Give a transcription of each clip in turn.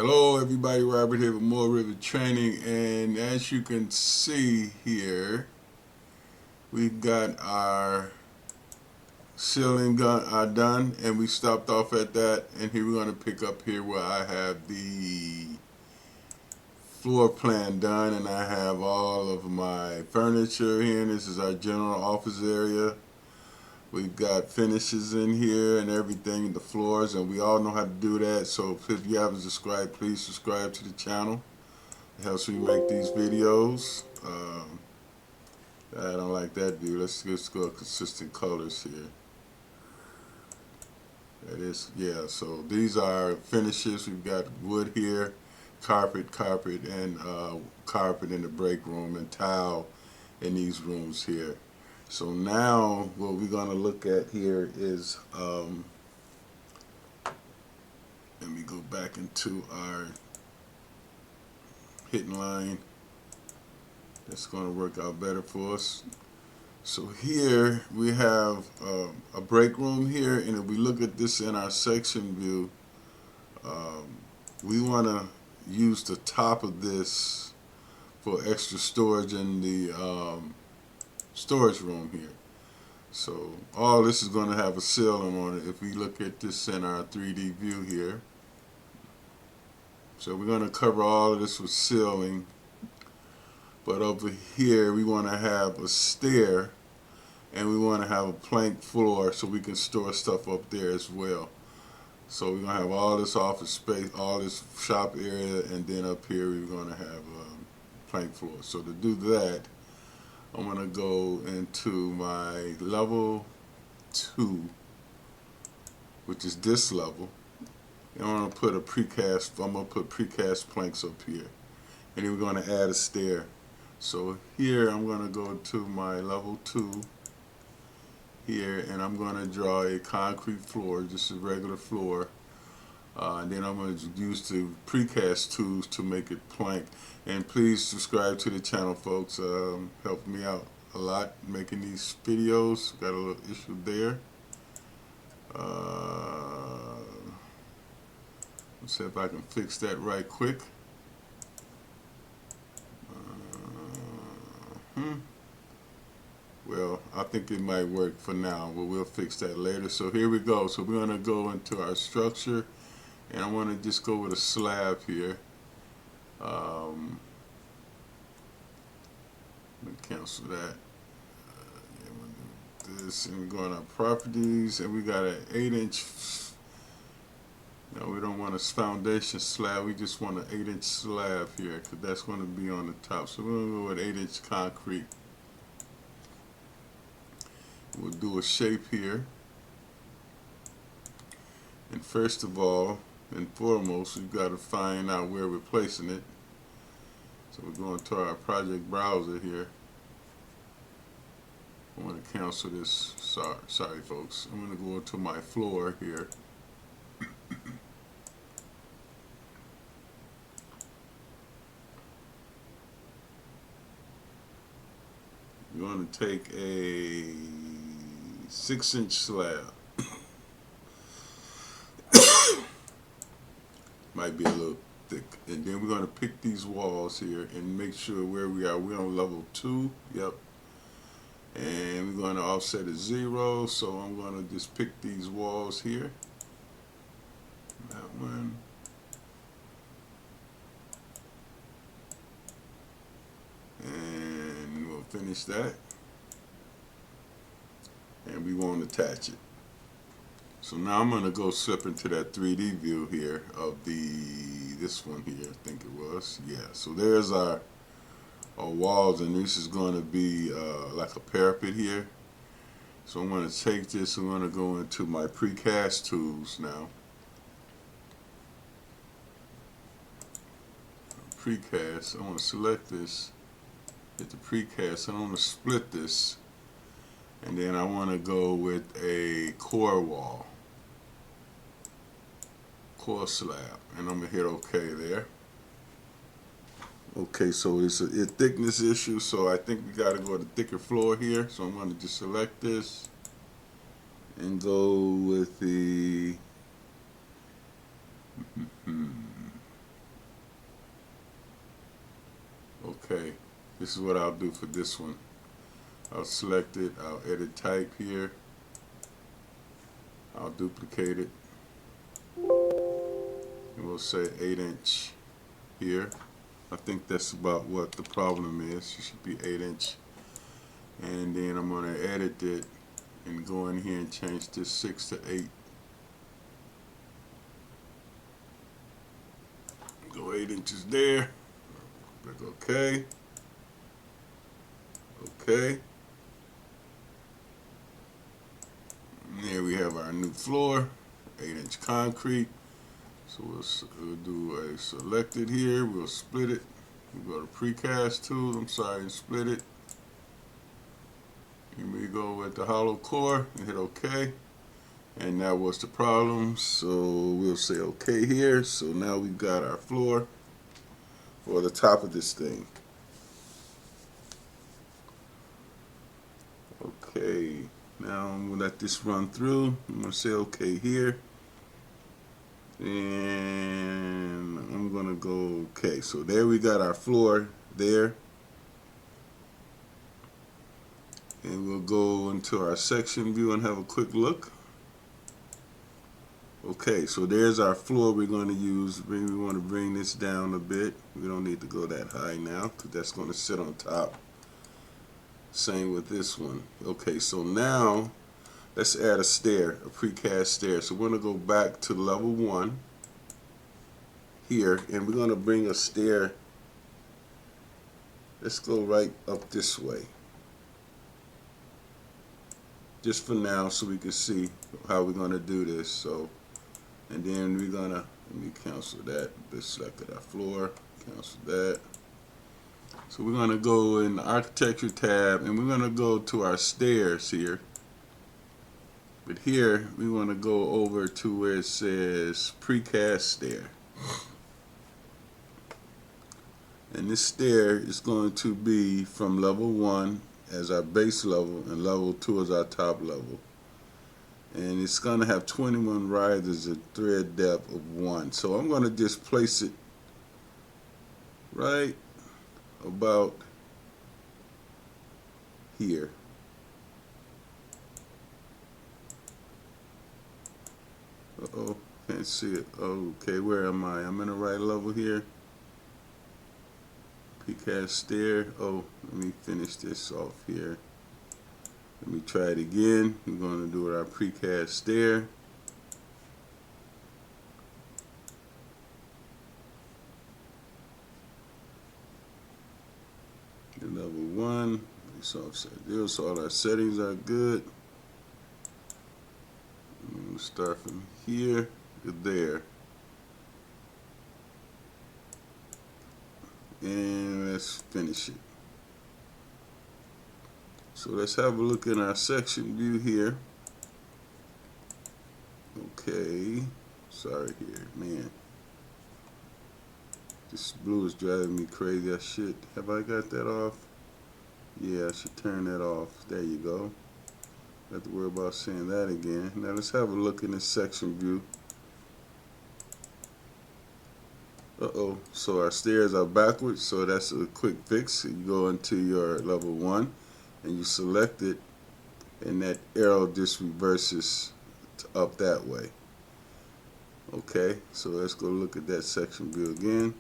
Hello everybody, Robert here with more Revit training, and as you can see here, we've got our ceiling done, and we stopped off at that, and here we're going to pick up here where I have the floor plan done, and I have all of my furniture here, and this is our general office area. We've got finishes in here and everything, the floors, and we all know how to do that. So if you haven't subscribed, please subscribe to the channel. It helps me make these videos. I don't like that view. Let's just go consistent colors here. That is, yeah, so these are finishes. We've got wood here, carpet, and carpet in the break room, and tile in these rooms here. So now what we're going to look at here is, let me go back into our hitting line. That's going to work out better for us. So here we have a break room here, and if we look at this in our section view, we want to use the top of this for extra storage in the storage room here. So all this is going to have a ceiling on it if we look at this in our 3D view here. So we're going to cover all of this with ceiling, but over here we want to have a stair, and we want to have a plank floor so we can store stuff up there as well. So we're going to have all this office space, all this shop area, and then up here we're going to have a plank floor. So to do that, I'm going to go into my level 2, which is this level, and I'm going to put precast planks up here, and then we're going to add a stair. So here I'm going to go to my level 2 here, and I'm going to draw a concrete floor, just a regular floor, and then I'm going to use the precast tools to make it plank. And please subscribe to the channel, folks. Help me out a lot making these videos. Got a little issue there. Let's see if I can fix that right quick. Well, I think it might work for now, but we'll fix that later. So here we go. So we're going to go into our structure, and I want to just go with a slab here. Let me cancel that. Yeah, we'll do this, and we're going to our properties, and we got an 8-inch. No, we don't want a foundation slab. We just want an 8-inch slab here, because that's going to be on the top. So we're going to go with 8-inch concrete. We'll do a shape here, and first of all and foremost, we've got to find out where we're placing it. So we're going to our project browser here. I'm going to cancel this. Sorry folks. I'm going to go to my floor here. You're going to take a 6-inch slab. Might be a little thick. And then we're going to pick these walls here and make sure where we are. We're on level 2. Yep. And we're going to offset at 0. So I'm going to just pick these walls here. That one. And we'll finish that. And we won't attach it. So now I'm going to go slip into that 3D view here of this one here, I think it was. Yeah, so there's our walls, and this is going to be like a parapet here. So I'm going to take this, I'm going to go into my precast tools now. Precast, I want to select this, hit the precast, and I want to split this. And then I want to go with a core wall, core slab, and I'm going to hit OK there. Okay, so it's a thickness issue, so I think we got to go to thicker floor here. So I'm going to just select this and go with the Okay, this is what I'll do for this one. I'll select it, I'll edit type here, I'll duplicate it, and we'll say 8" here. I think that's about what the problem is. It should be 8". And then I'm going to edit it and go in here and change this 6 to 8. Go 8" there. Click OK. OK. And here we have our new floor, 8" concrete. So we'll do a selected here. We'll split it. We'll go to precast tool. I'm sorry, and split it. Here we go with the hollow core and hit OK. And that was the problem. So we'll say OK here. So now we've got our floor for the top of this thing. Okay. Now I'm going to let this run through. I'm going to say OK here. And I'm going to go OK. So there we got our floor there. And we'll go into our section view and have a quick look. Okay, so there's our floor we're going to use. We want to bring this down a bit. We don't need to go that high now because that's going to sit on top. Same with this one. Okay, so now let's add a stair, a precast stair. So we're going to go back to level 1 here, and we're going to bring a stair. Let's go right up this way. Just for now, so we can see how we're going to do this. So, and then we're going to, let me cancel that. Let's select our floor, cancel that. So we're going to go in the architecture tab, and we're going to go to our stairs here. But here, we want to go over to where it says precast stair. And this stair is going to be from level 1 as our base level, and level 2 as our top level. And it's going to have 21 risers at thread depth of 1. So I'm going to just place it right about here. Uh-oh, can't see it. Okay, where am I? I'm in the right level here. Precast stair. Oh, let me finish this off here. Let me try it again. We're going to do our precast stair. And level 1. So all our settings are good. I'm going to start from here to there. And let's finish it. So let's have a look in our section view here. Okay, sorry here, man. This blue is driving me crazy. Have I got that off? Yeah, I should turn that off. There you go. Don't have to worry about saying that again. Now let's have a look in this section view. Uh-oh, so our stairs are backwards, so that's a quick fix. You go into your level 1 and you select it, and that arrow just reverses up that way. Okay, so let's go look at that section view again.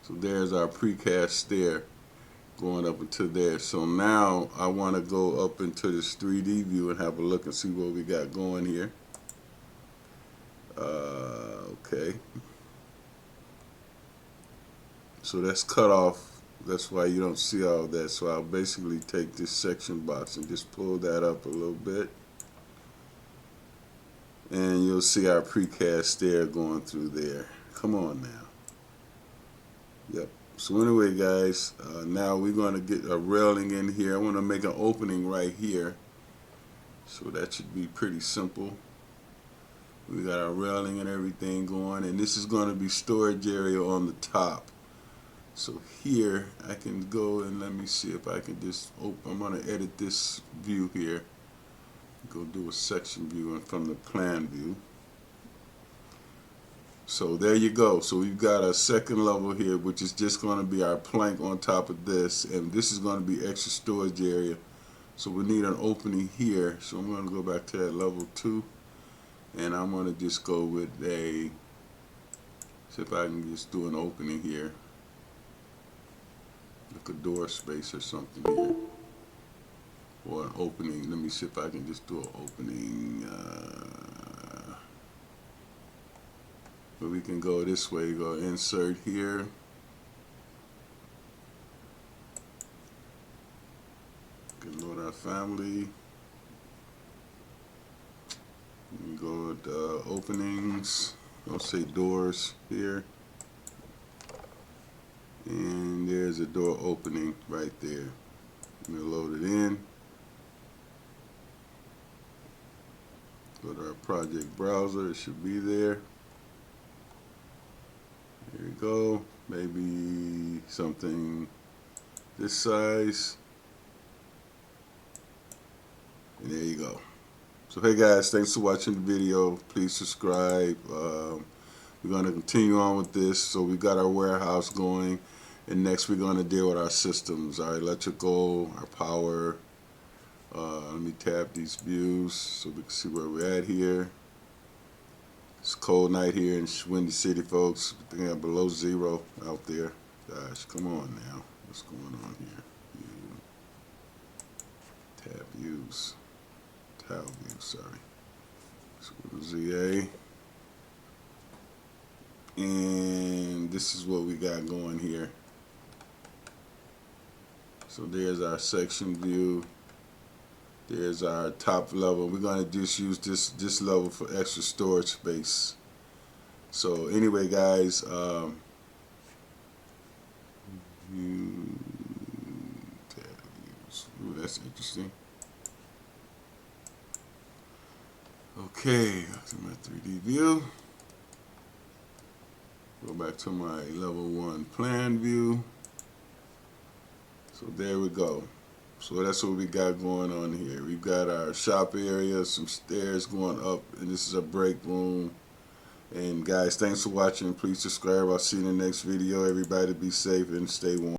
So there's our precast stair going up into there. So now I want to go up into this 3D view and have a look and see what we got going here. Okay, so that's cut off. That's why you don't see all that. So I'll basically take this section box and just pull that up a little bit, and you'll see our precast stair going through there. Come on now. Yep. So anyway, guys, now we're going to get a railing in here. I want to make an opening right here, so that should be pretty simple. We got our railing and everything going, and this is going to be storage area on the top. So here I can go and let me see if I can just open. I'm going to edit this view here. Go do a section view and from the plan view. So there you go. So we've got a second level here, which is just going to be our plank on top of this, and this is going to be extra storage area. So we need an opening here. So I'm going to go back to that level 2, and I'm going to just go with a, see if I can just do an opening here, like a door space or something here, or an opening. Let me see if I can just do an opening. But we can go this way. Go insert here. Can load our family. We go with openings. I'll say doors here. And there's a door opening right there. Let me load it in. Go to our project browser. It should be there. Here we go. Maybe something this size. And there you go. So hey guys, thanks for watching the video. Please subscribe. We're going to continue on with this. So we got our warehouse going, and next we're going to deal with our systems, our electrical, our power. Let me tap these views so we can see where we're at here. It's a cold night here in Windy City, folks. We got below 0 out there. Gosh, come on now. What's going on here? Tab views. Tab views, sorry. So go to ZA. And this is what we got going here. So there's our section view. There's our top level. We're going to just use this level for extra storage space. So anyway, guys, tab views. Ooh, that's interesting. Okay, to my 3D view. Go back to my level 1 plan view. So there we go. So that's what we got going on here. We've got our shop area, some stairs going up, and this is a break room. And guys, thanks for watching. Please subscribe. I'll see you in the next video. Everybody be safe and stay warm.